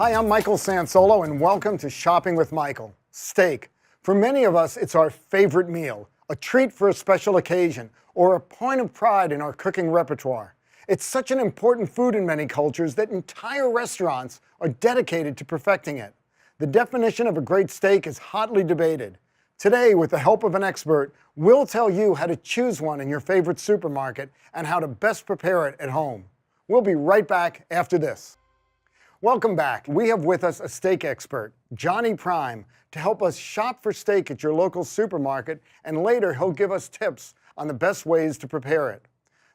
Hi, I'm Michael Sansolo, and welcome to Shopping with Michael. Steak. For many of us, it's our favorite meal, a treat for a special occasion, or a point of pride in our cooking repertoire. It's such an important food in many cultures that entire restaurants are dedicated to perfecting it. The definition of a great steak is hotly debated. Today, with the help of an expert, we'll tell you how to choose one in your favorite supermarket and how to best prepare it at home. We'll be right back after this. Welcome back. We have with us a steak expert, Johnny Prime, to help us shop for steak at your local supermarket, and later he'll give us tips on the best ways to prepare it.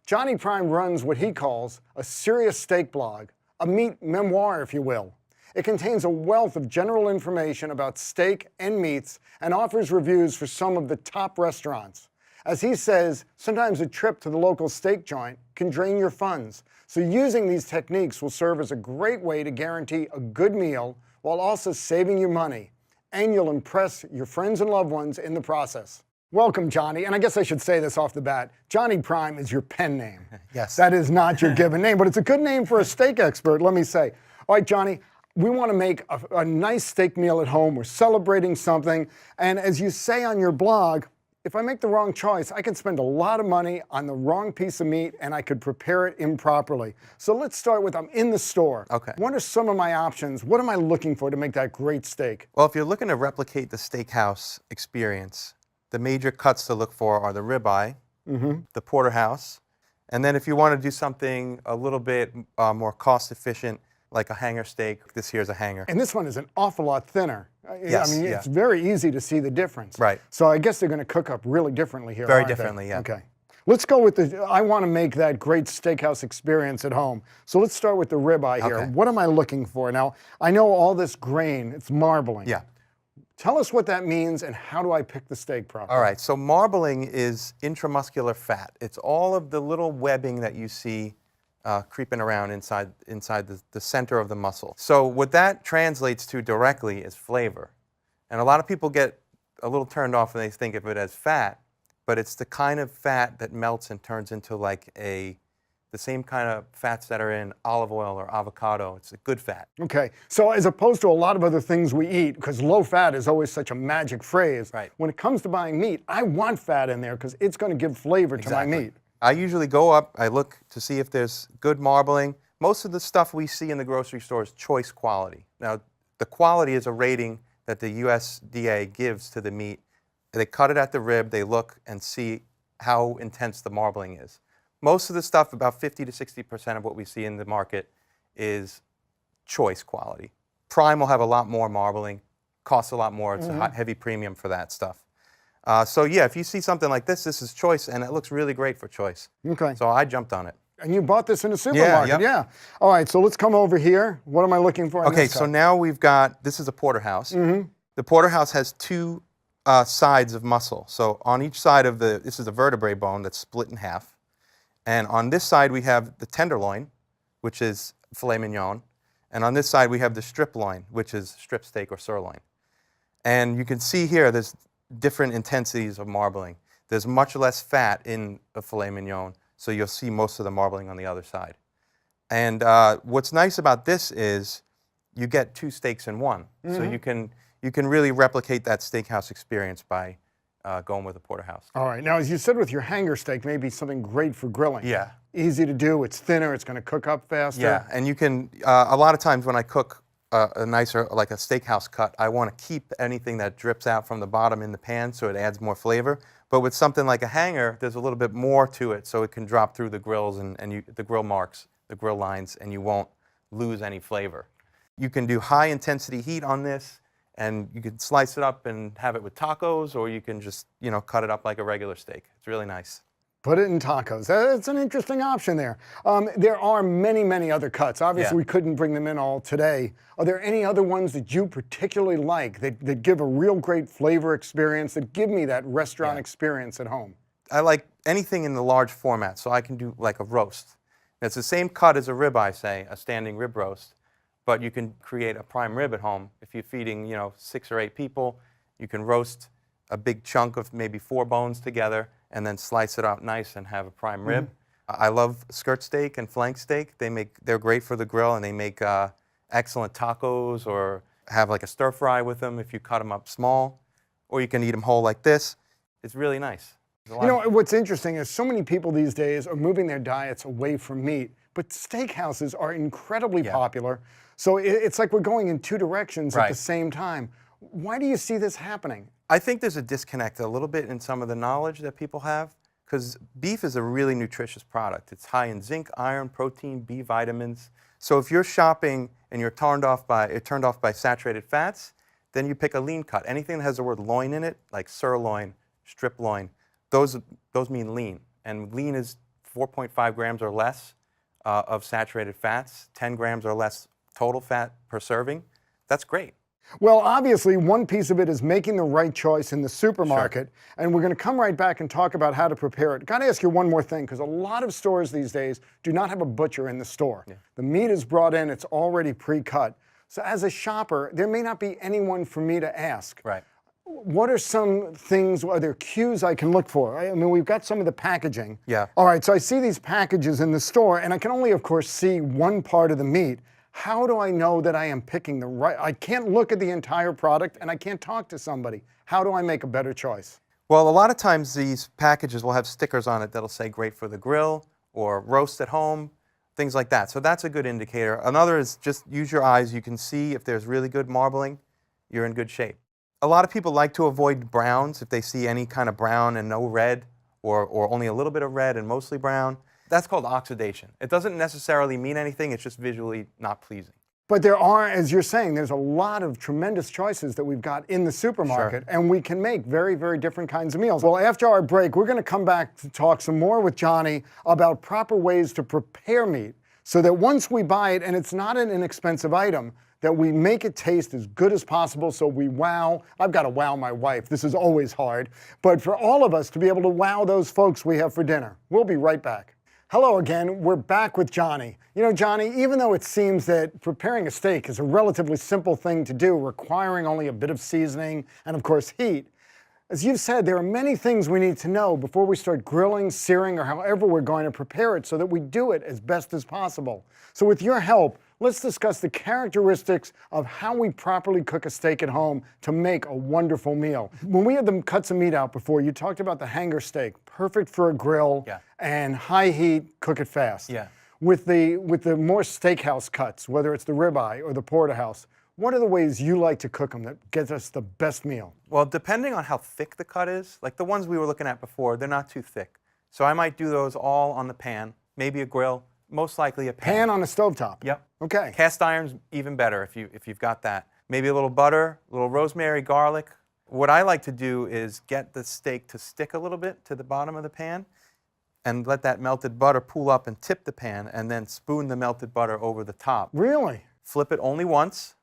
Johnny Prime runs what he calls a serious steak blog, a meat memoir, if you will. It contains a wealth of general information about steak and meats and offers reviews for some of the top restaurants. As he says, sometimes a trip to the local steak joint can drain your funds. So using these techniques will serve as a great way to guarantee a good meal while also saving you money. And you'll impress your friends and loved ones in the process. Welcome, Johnny. And I guess I should say this off the bat. Johnny Prime is your pen name. Yes. That is not your given name, but it's a good name for a steak expert, let me say. All right, Johnny, we want to make a nice steak meal at home. We're celebrating something. And as you say on your blog, if I make the wrong choice, I can spend a lot of money on the wrong piece of meat and I could prepare it improperly. So let's start with, I'm in the store. Okay. What are some of my options? What am I looking for to make that great steak? Well, if you're looking to replicate the steakhouse experience, the major cuts to look for are the ribeye, the Porterhouse, and then if you want to do something a little bit more cost efficient, like a hanger steak, this here's a hanger. And this one is an awful lot thinner. Yes, I mean, yeah. it's very easy to see the difference. Right. So I guess they're going to cook up really differently here, Very aren't they? differently, yeah. Okay. Let's go with I want to make that great steakhouse experience at home. So let's start with the ribeye here. Okay. What am I looking for? Now, I know all this grain, it's marbling. Yeah. Tell us what that means and how do I pick the steak properly? All right, so marbling is intramuscular fat. It's all of the little webbing that you see creeping around inside the center of the muscle. So what that translates to directly is flavor. And a lot of people get a little turned off when they think of it as fat, but it's the kind of fat that melts and turns into like the same kind of fats that are in olive oil or avocado. It's a good fat. Okay, so as opposed to a lot of other things we eat, because low fat is always such a magic phrase, right. When it comes to buying meat, I want fat in there because it's going to give flavor to my meat. I usually go up, I look to see if there's good marbling. Most of the stuff we see in the grocery store is choice quality. Now, the quality is a rating that the USDA gives to the meat. They cut it at the rib, they look and see how intense the marbling is. Most of the stuff, about 50 to 60% of what we see in the market is choice quality. Prime will have a lot more marbling, costs a lot more. It's a heavy premium for that stuff. So yeah, if you see something like this is choice, and it looks really great for choice. Okay. So I jumped on it. And you bought this in a supermarket, yeah. All right, so let's come over here. What am I looking for in Okay, this so cup? now we've got, this is a Porterhouse. The Porterhouse has two sides of muscle. So on each side of this is a vertebrae bone that's split in half. And on this side we have the tenderloin, which is filet mignon. And on this side we have the strip loin, which is strip steak or sirloin. And you can see here there's different intensities of marbling. There's much less fat in the filet mignon, so you'll see most of the marbling on the other side. And what's nice about this is you get two steaks in one. So you can really replicate that steakhouse experience by going with a Porterhouse. All right, now as you said with your hanger steak, maybe something great for grilling. Yeah. Easy to do, it's thinner, it's going to cook up faster. Yeah, and you can, a lot of times when I cook a nicer, like a steakhouse cut, I want to keep anything that drips out from the bottom in the pan so it adds more flavor. But with something like a hanger, there's a little bit more to it so it can drop through the grills and the grill marks, the grill lines, and you won't lose any flavor. You can do high intensity heat on this, and you can slice it up and have it with tacos, or you can just, cut it up like a regular steak. It's really nice. Put it in tacos. That's an interesting option there. There are many, many other cuts. Obviously, we couldn't bring them in all today. Are there any other ones that you particularly like that give a real great flavor experience, that give me that restaurant experience at home? I like anything in the large format, so I can do like a roast. It's the same cut as a ribeye, say, a standing rib roast, but you can create a prime rib at home. If you're feeding, 6 or 8 people, you can roast a big chunk of maybe 4 bones together and then slice it out nice and have a prime rib. I love skirt steak and flank steak. They're great for the grill, and they make excellent tacos or have like a stir fry with them if you cut them up small, or you can eat them whole like this. It's really nice. You know, what's interesting is so many people these days are moving their diets away from meat, but steakhouses are incredibly popular. So it's like we're going in two directions at the same time. Why do you see this happening? I think there's a disconnect a little bit in some of the knowledge that people have, because beef is a really nutritious product. It's high in zinc, iron, protein, B vitamins. So if you're shopping and you're turned off by saturated fats, then you pick a lean cut. Anything that has the word loin in it, like sirloin, strip loin, those mean lean. And lean is 4.5 grams or less of saturated fats, 10 grams or less total fat per serving. That's great. Well, obviously, one piece of it is making the right choice in the supermarket, and we're going to come right back and talk about how to prepare it. Got to ask you one more thing, because a lot of stores these days do not have a butcher in the store. The meat is brought in, it's already pre-cut. So as a shopper, there may not be anyone for me to ask. Right. What are some things, are there cues I can look for? I mean, we've got some of the packaging. Yeah. All right, so I see these packages in the store, and I can only, of course, see one part of the meat. How do I know that I am picking the right? I can't look at the entire product, and I can't talk to somebody. How do I make a better choice? Well, a lot of times these packages will have stickers on it that'll say great for the grill or roast at home, things like that. So that's a good indicator. Another is just use your eyes. You can see if there's really good marbling, you're in good shape. A lot of people like to avoid browns if they see any kind of brown and no red, or only a little bit of red and mostly brown. That's called oxidation. It doesn't necessarily mean anything, it's just visually not pleasing. But there are, as you're saying, there's a lot of tremendous choices that we've got in the supermarket, and we can make very, very different kinds of meals. Well, after our break, we're going to come back to talk some more with Johnny about proper ways to prepare meat so that once we buy it, and it's not an inexpensive item, that we make it taste as good as possible so we wow. I've got to wow my wife. This is always hard. But for all of us to be able to wow those folks we have for dinner. We'll be right back. Hello again, we're back with Johnny. You know, Johnny, even though it seems that preparing a steak is a relatively simple thing to do, requiring only a bit of seasoning and, of course, heat, as you've said, there are many things we need to know before we start grilling, searing, or however we're going to prepare it so that we do it as best as possible. So with your help, let's discuss the characteristics of how we properly cook a steak at home to make a wonderful meal. When we had them cut some meat out before, you talked about the hanger steak, perfect for a grill and high heat, cook it fast. With the more steakhouse cuts, whether it's the ribeye or the porterhouse, what are the ways you like to cook them that gets us the best meal? Well, depending on how thick the cut is, like the ones we were looking at before, they're not too thick. So I might do those all on the pan, maybe a grill, most likely a pan. Pan on a stovetop? Yep. Okay. Cast iron's even better if you've got that. Maybe a little butter, a little rosemary, garlic. What I like to do is get the steak to stick a little bit to the bottom of the pan and let that melted butter pool up and tip the pan, and then spoon the melted butter over the top. Really? Flip it only once.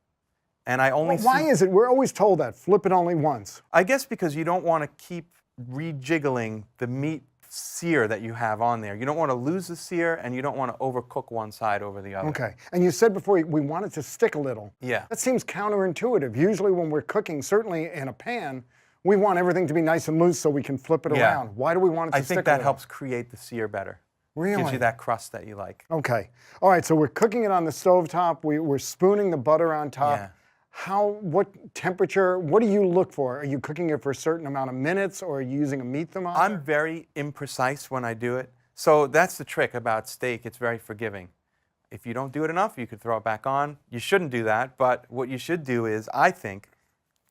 And I only why is it? We're always told that. Flip it only once. I guess because you don't want to keep rejiggling the meat sear that you have on there. You don't want to lose the sear, and you don't want to overcook one side over the other. Okay. And you said before we want it to stick a little. Yeah. That seems counterintuitive. Usually when we're cooking, certainly in a pan, we want everything to be nice and loose so we can flip it around. Why do we want it to stick a little? I think that helps create the sear better. Really? Gives you that crust that you like. Okay. All right, so we're cooking it on the stovetop. We're spooning the butter on top. Yeah. What temperature, what do you look for? Are you cooking it for a certain amount of minutes, or are you using a meat thermometer? I'm very imprecise when I do it. So that's the trick about steak. It's very forgiving. If you don't do it enough, you could throw it back on. You shouldn't do that, but what you should do is, I think,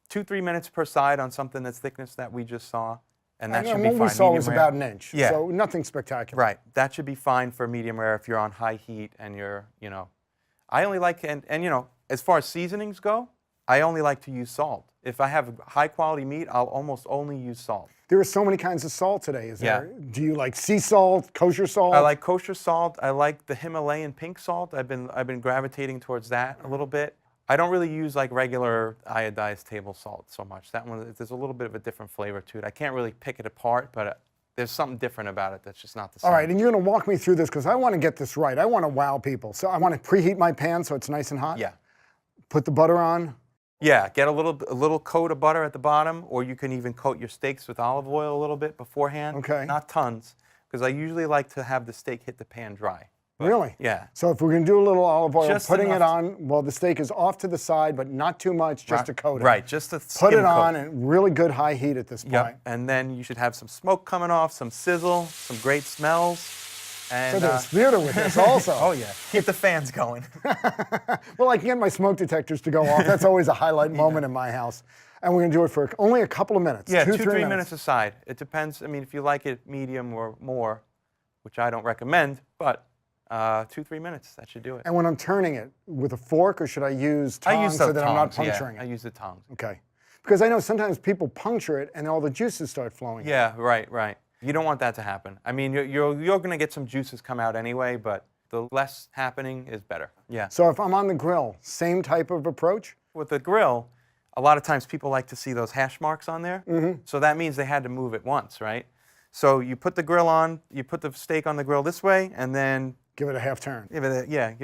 2-3 minutes per side on something that's thickness that we just saw, and that should be fine. What we saw was about an inch, Yeah. so nothing spectacular. Right. That should be fine for medium rare if you're on high heat and you're, I only like, and as far as seasonings go, I only like to use salt. If I have high quality meat, I'll almost only use salt. There are so many kinds of salt today, is there? Do you like sea salt, kosher salt? I like kosher salt. I like the Himalayan pink salt. I've been gravitating towards that a little bit. I don't really use like regular iodized table salt so much. That one, there's a little bit of a different flavor to it. I can't really pick it apart, but there's something different about it that's just not the same. All right, and you're going to walk me through this because I want to get this right. I want to wow people. So I want to preheat my pan so it's nice and hot? Yeah. Put the butter on? Yeah, get a little coat of butter at the bottom, or you can even coat your steaks with olive oil a little bit beforehand. Okay. Not tons, because I usually like to have the steak hit the pan dry. But, Really? Yeah. So if we're going to do a little olive oil, Just putting it enough on, well, the steak is off to the side, but not too much, just to coat it. Right, just to Put skim it coat. on at really good high heat at this point. Yep. And then you should have some smoke coming off, some sizzle, some great smells. And, So there's theater with this also. Oh yeah, keep the fans going. Well, I can get my smoke detectors to go off. That's always a highlight moment in my house. And we're going to do it for only a couple of minutes. Yeah, 2-3 minutes aside. It depends. I mean, if you like it medium or more, which I don't recommend, but 2-3 minutes, that should do it. And when I'm turning it, with a fork, or should I use tongs I use so the that I'm not tongs, yeah. puncturing I it? use the tongs. Okay. Because I know sometimes people puncture it and all the juices start flowing. Yeah, right. You don't want that to happen. I mean, you're going to get some juices come out anyway, but the less happening is better. Yeah. So if I'm on the grill, same type of approach? With the grill, a lot of times people like to see those hash marks on there. So that means they had to move it once, right? So you put the grill on, you put the steak on the grill this way, and then Give it a half turn. give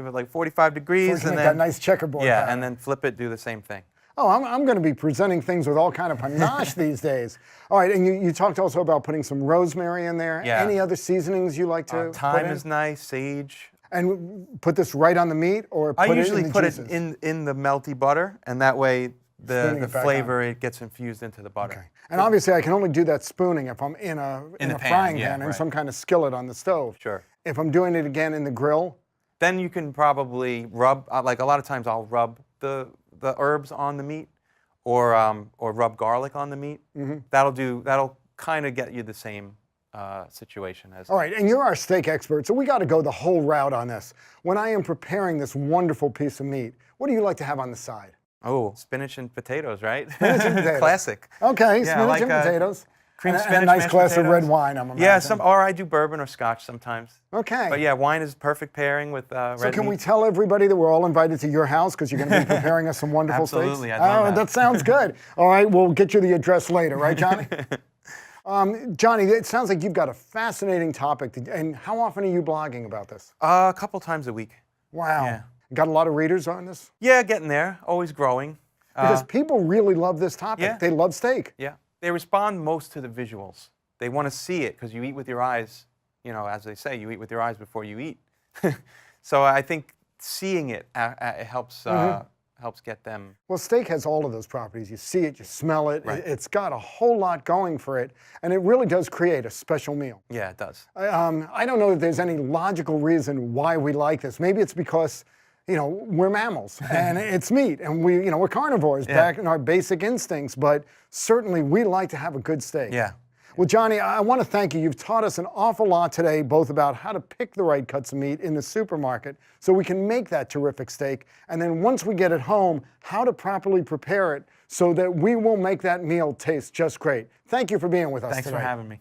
it like 45 degrees, Make and that then nice checkerboard pattern. and then flip it, do the same thing. Oh, I'm going to be presenting things with all kind of panache these days. All right, and you talked also about putting some rosemary in there. Yeah. Any other seasonings you like to Thyme put in? is nice, sage. And put this right on the meat, or put I it usually in the put juices? it in the melty butter, and that way Spooning the it back flavor it gets infused into the butter. Okay. And obviously, I can only do that spooning if I'm in a the pan, frying yeah, pan in right. some kind of skillet on the stove. Sure. If I'm doing it again in the grill, Then you can probably rub, like a lot of times I'll rub the herbs on the meat, or rub garlic on the meat. That'll kind of get you the same situation as. all right, and you're our steak expert, so we got to go the whole route on this. When I am preparing this wonderful piece of meat, what do you like to have on the side? Oh, spinach and potatoes, right? Spinach and potatoes. Classic. Okay, Yeah, I spinach like, and potatoes. Cream and spinach, a nice mashed glass of red potatoes. wine, I'm imagining. Yeah, or I do bourbon or scotch sometimes. Okay. But yeah, wine is perfect pairing with red So can meat. we tell everybody that we're all invited to your house because you're going to be preparing us some wonderful Absolutely, steaks? I'd love Oh, that. that sounds good. All right, we'll get you the address later, right, Johnny? Johnny, it sounds like you've got a fascinating topic. And how often are you blogging about this? A couple times a week. Wow. Yeah. Got a lot of readers on this? Yeah, getting there. Always growing. Because people really love this topic. yeah. They love steak. Yeah. They respond most to the visuals. They want to see it because you eat with your eyes. You know, as they say, you eat with your eyes before you eat. So I think seeing it helps helps get them. Well, steak has all of those properties. You see it, you smell it. Right. It's got a whole lot going for it. And it really does create a special meal. Yeah, it does. I don't know that there's any logical reason why we like this. Maybe it's because, we're mammals and it's meat and we're carnivores back in our basic instincts, but certainly we like to have a good steak. Yeah. Well, Johnny, I want to thank you. You've taught us an awful lot today, both about how to pick the right cuts of meat in the supermarket so we can make that terrific steak. And then once we get it home, how to properly prepare it so that we will make that meal taste just great. Thank you for being with us Thanks today. for having me.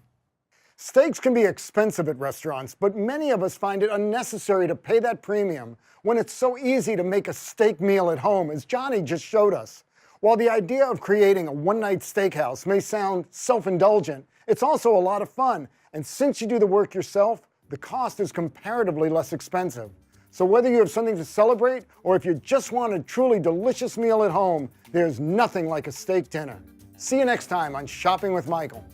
Steaks can be expensive at restaurants, but many of us find it unnecessary to pay that premium when it's so easy to make a steak meal at home, as Johnny just showed us. While the idea of creating a one-night steakhouse may sound self-indulgent, it's also a lot of fun. And since you do the work yourself, the cost is comparatively less expensive. So whether you have something to celebrate or if you just want a truly delicious meal at home, there's nothing like a steak dinner. See you next time on Shopping with Michael.